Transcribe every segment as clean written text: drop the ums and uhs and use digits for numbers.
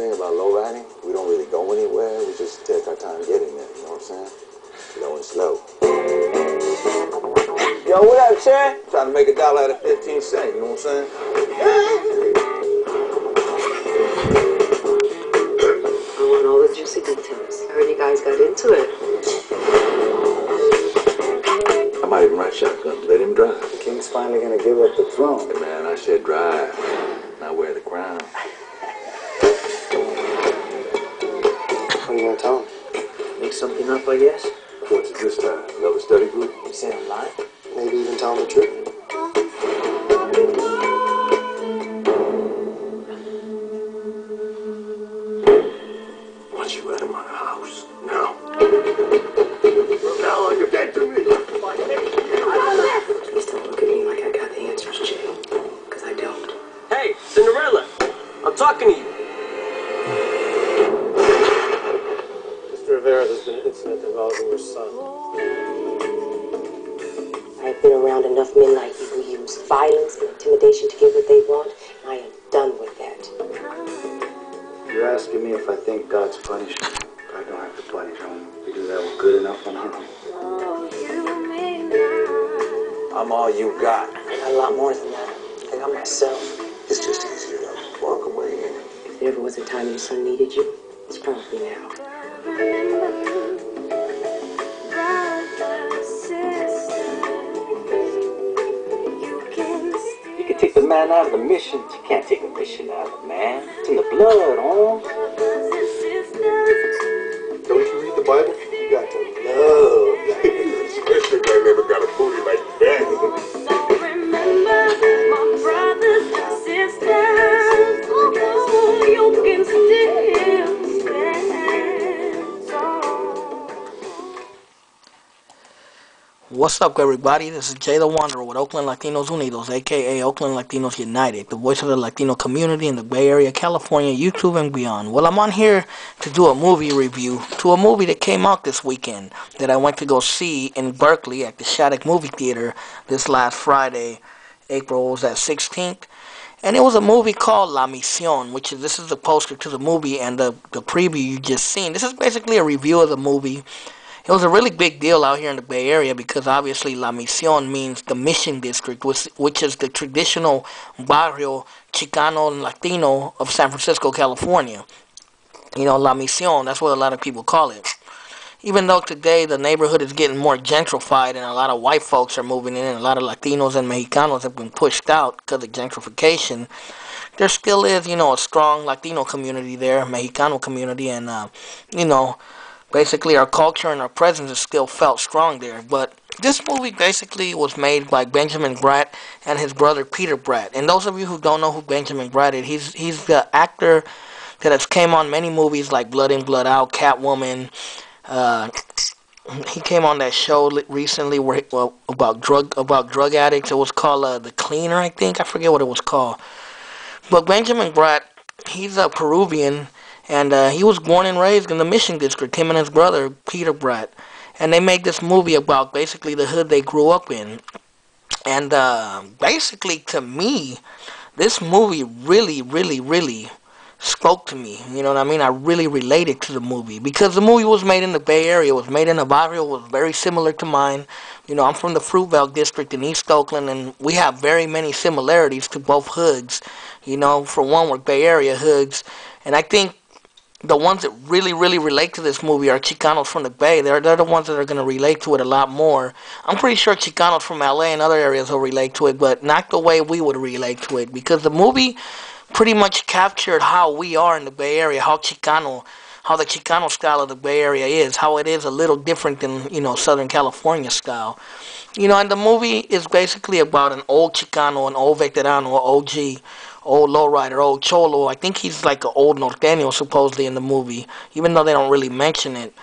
thing about low riding, we don't really go anywhere. We just take our time getting there, you know what I'm saying? Low and slow. Yo, what up, Chad? Trying to make $1 out of 15 cents, you know what I'm saying? I want all the juicy details. I heard you guys got into it. I might even ride shotgun. Let him drive. The king's finally gonna give up the throne. Hey, man, I said drive, not wear the crown. What are you gonna tell him? Make something up, I guess. What's it this time? Another study group? You say I'm lying? Maybe even tell him the truth. Want you out of my house now. Now you're dead to me. Please don't look at me like I got the answers, Jay. Because I don't. Hey, Cinderella, I'm talking to you. Mr. Rivera, there's been an incident involving your son. I've been around enough men like you who use violence and intimidation to get what they want. I am done with that. You're asking me if I think God's punishing me. I don't have to punish him. We do that with good enough on our own. I'm all you got. I got a lot more than that. I got myself. It's just easier to walk away. If there ever was a time your son needed you, it's probably now. You can take the man out of the mission, but you can't take a mission out of the man. It's in the blood, Holmes. Don't you read the Bible? You got to love. Especially if I never got a booty like that. Remember my brothers and sisters. Oh, you can still stand tall. What's up, everybody? This is Jay the Wanderer with Oakland Latinos Unidos, aka Oakland Latinos United, the voice of the Latino community in the Bay Area, California, YouTube, and beyond. Well, I'm on here to do a movie review to a movie that came out this weekend that I went to go see in Berkeley at the Shattuck Movie Theater this last Friday, April 16th. And it was a movie called La Misión, this is the poster to the movie and the preview you just seen. This is basically a review of the movie. It was a really big deal out here in the Bay Area because obviously La Misión means the Mission District, which is the traditional barrio Chicano and Latino of San Francisco, California. You know, La Misión, that's what a lot of people call it. Even though today the neighborhood is getting more gentrified and a lot of white folks are moving in and a lot of Latinos and Mexicanos have been pushed out because of gentrification, there still is, you know, a strong Latino community there, Mexicano community, and, you know, basically our culture and our presence is still felt strong there. But this movie basically was made by Benjamin Bratt and his brother Peter Bratt. And those of you who don't know who Benjamin Bratt is, he's the actor that has came on many movies like Blood In, Blood Out, Catwoman. He came on that show recently where about drug addicts. It was called The Cleaner, I think. I forget what it was called. But Benjamin Bratt, he's a Peruvian. And he was born and raised in the Mission District, him and his brother, Peter Bratt. And they made this movie about basically the hood they grew up in. And basically, to me, this movie really, really, really spoke to me. You know what I mean? I really related to the movie. Because the movie was made in the Bay Area. It was made in a barrio. It was very similar to mine. You know, I'm from the Fruitvale District in East Oakland. And we have very many similarities to both hoods. You know, for one, we're Bay Area hoods. And I think the ones that really, really relate to this movie are Chicanos from the Bay. They're the ones that are going to relate to it a lot more. I'm pretty sure Chicanos from LA and other areas will relate to it, but not the way we would relate to it. Because the movie pretty much captured how we are in the Bay Area, how the Chicano style of the Bay Area is, how it is a little different than, you know, Southern California style. You know, and the movie is basically about an old Chicano, an old veterano, OG, old lowrider, old cholo. I think he's like an old norteño supposedly in the movie, even though they don't really mention it.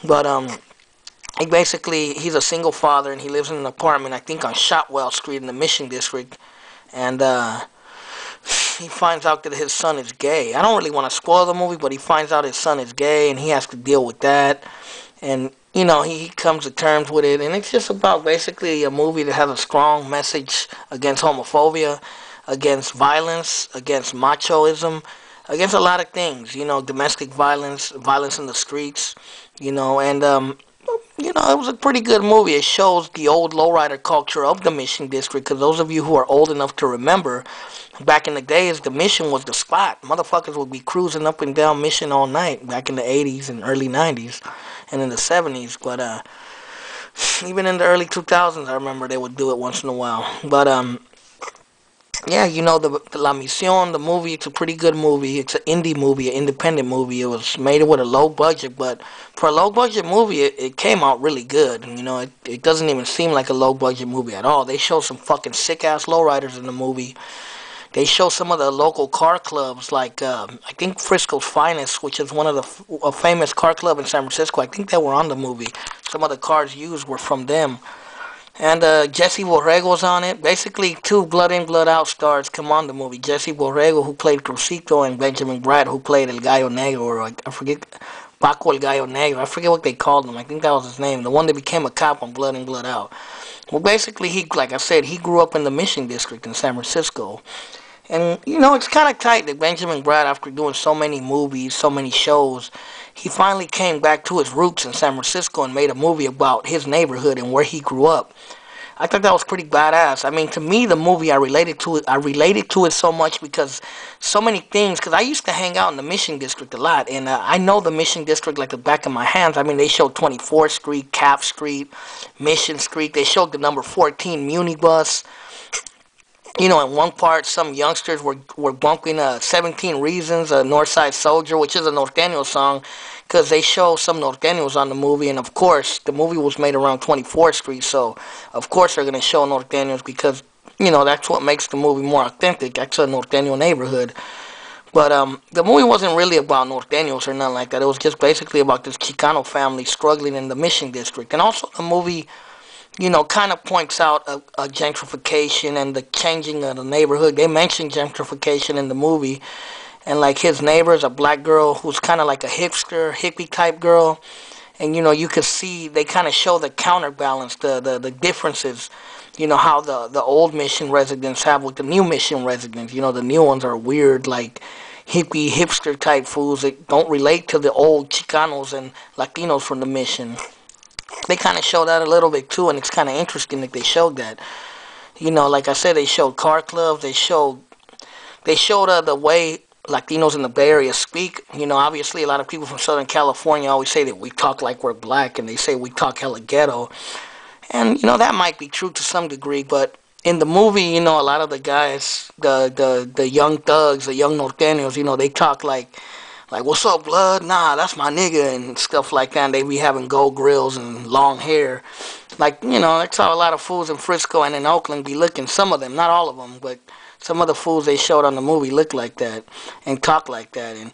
But he's a single father and he lives in an apartment, I think on Shotwell Street in the Mission District. And he finds out that his son is gay. I don't really want to spoil the movie, but he finds out his son is gay and he has to deal with that. And, you know, he comes to terms with it. And it's just about basically a movie that has a strong message against homophobia, against violence, against machoism, against a lot of things, domestic violence, violence in the streets, and it was a pretty good movie. It shows the old lowrider culture of the Mission District. Because those of you who are old enough to remember, back in the days, the Mission was the spot. Motherfuckers would be cruising up and down Mission all night back in the 80s and early 90s and in the 70s. But even in the early 2000s, I remember they would do it once in a while. But yeah, the La Misión, the movie, it's a pretty good movie. It's an indie movie, an independent movie. It was made with a low budget, but for a low budget movie, it came out really good. It doesn't even seem like a low budget movie at all. They show some fucking sick ass lowriders in the movie. They show some of the local car clubs, like I think Frisco's Finest, which is one of a famous car club in San Francisco. I think they were on the movie. Some of the cars used were from them. And Jesse Borrego's on it. Basically, two Blood In, Blood Out stars come on the movie. Jesse Borrego, who played Crucito, and Benjamin Bratt, who played El Gallo Negro, or I forget, Paco El Gallo Negro. I forget what they called him. I think that was his name. The one that became a cop on Blood In, Blood Out. Well, basically, like I said, he grew up in the Mission District in San Francisco. And, it's kind of tight that Benjamin Bratt, after doing so many movies, so many shows, he finally came back to his roots in San Francisco and made a movie about his neighborhood and where he grew up. I thought that was pretty badass. I mean, to me, the movie, I related to it so much because so many things, because I used to hang out in the Mission District a lot, and I know the Mission District like the back of my hands. I mean, they showed 24th Street, Cap Street, Mission Street. They showed the number 14 Muni bus. In one part, some youngsters were bumping 17 Reasons, a Northside Soldier, which is a Norteño song, because they show some Norteños on the movie. And, of course, the movie was made around 24th Street, so, of course, they're going to show Norteños because, that's what makes the movie more authentic. That's a Norteño neighborhood. But the movie wasn't really about Norteños or nothing like that. It was just basically about this Chicano family struggling in the Mission District. And also the movie, kind of points out a gentrification and the changing of the neighborhood. They mention gentrification in the movie. And, like, his neighbor is a black girl who's kind of like a hipster, hippie type girl. And, you could see, they kind of show the counterbalance, the differences, how the old Mission residents have with the new Mission residents. The new ones are weird, like, hippie, hipster type fools that don't relate to the old Chicanos and Latinos from the Mission. They kind of show that a little bit too, and it's kind of interesting that they showed that. Like I said, they showed car clubs. They showed the way Latinos in the Bay Area speak. Obviously a lot of people from Southern California always say that we talk like we're black, and they say we talk hella ghetto. And, that might be true to some degree, but in the movie, a lot of the guys, the young thugs, the young Norteños, they talk like, what's up, blood? Nah, that's my nigga, and stuff like that. And they be having gold grills and long hair. Like, that's how a lot of fools in Frisco and in Oakland be looking. Some of them, not all of them, but some of the fools they showed on the movie look like that and talk like that. And,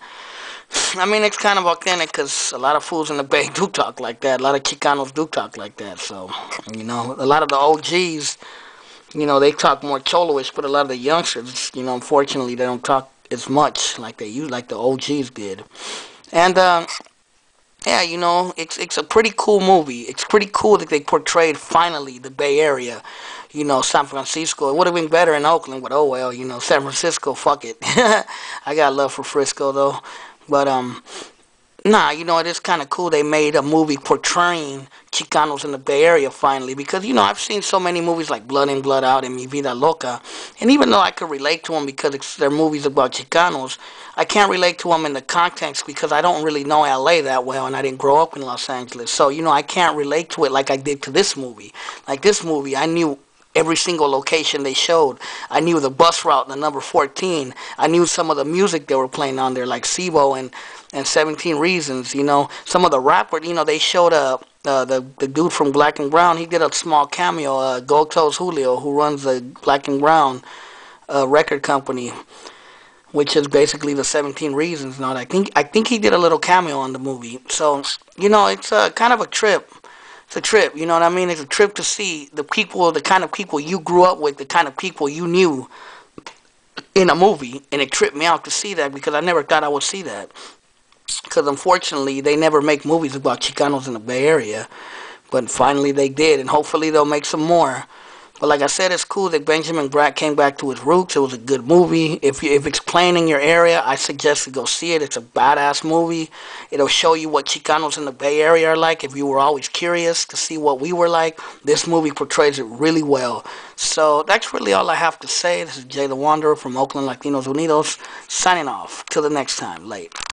I mean, it's kind of authentic because a lot of fools in the Bay do talk like that. A lot of Chicanos do talk like that. So, a lot of the OGs, they talk more cholo-ish, but a lot of the youngsters, unfortunately, they don't talk as much like they used, like the OGs did. And yeah, it's a pretty cool movie. It's pretty cool that they portrayed finally the Bay Area, San Francisco. It would have been better in Oakland, but oh well, San Francisco, fuck it. I got love for Frisco though, but nah, it is kind of cool they made a movie portraying Chicanos in the Bay Area finally, because, I've seen so many movies like Blood In, Blood Out and Mi Vida Loca, and even though I could relate to them because they're movies about Chicanos, I can't relate to them in the context because I don't really know LA that well and I didn't grow up in Los Angeles, so, I can't relate to it like I did to this movie. Like this movie, I knew every single location they showed. I knew the bus route, the number 14. I knew some of the music they were playing on there, like Sibo and 17 Reasons, Some of the rappers, they showed the dude from Black and Brown. He did a small cameo, Gold Toes Julio, who runs the Black and Brown record company, which is basically the 17 Reasons. Now, I think he did a little cameo on the movie. So, it's kind of a trip. It's a trip, you know what I mean? It's a trip to see the people, the kind of people you grew up with, the kind of people you knew in a movie. And it tripped me out to see that because I never thought I would see that. Because unfortunately, they never make movies about Chicanos in the Bay Area. But finally they did, and hopefully they'll make some more. But like I said, it's cool that Benjamin Bratt came back to his roots. It was a good movie. If it's playing in your area, I suggest to go see it. It's a badass movie. It'll show you what Chicanos in the Bay Area are like. If you were always curious to see what we were like, this movie portrays it really well. So that's really all I have to say. This is Jay the Wanderer from Oakland Latinos Unidos, signing off. Till the next time. Late.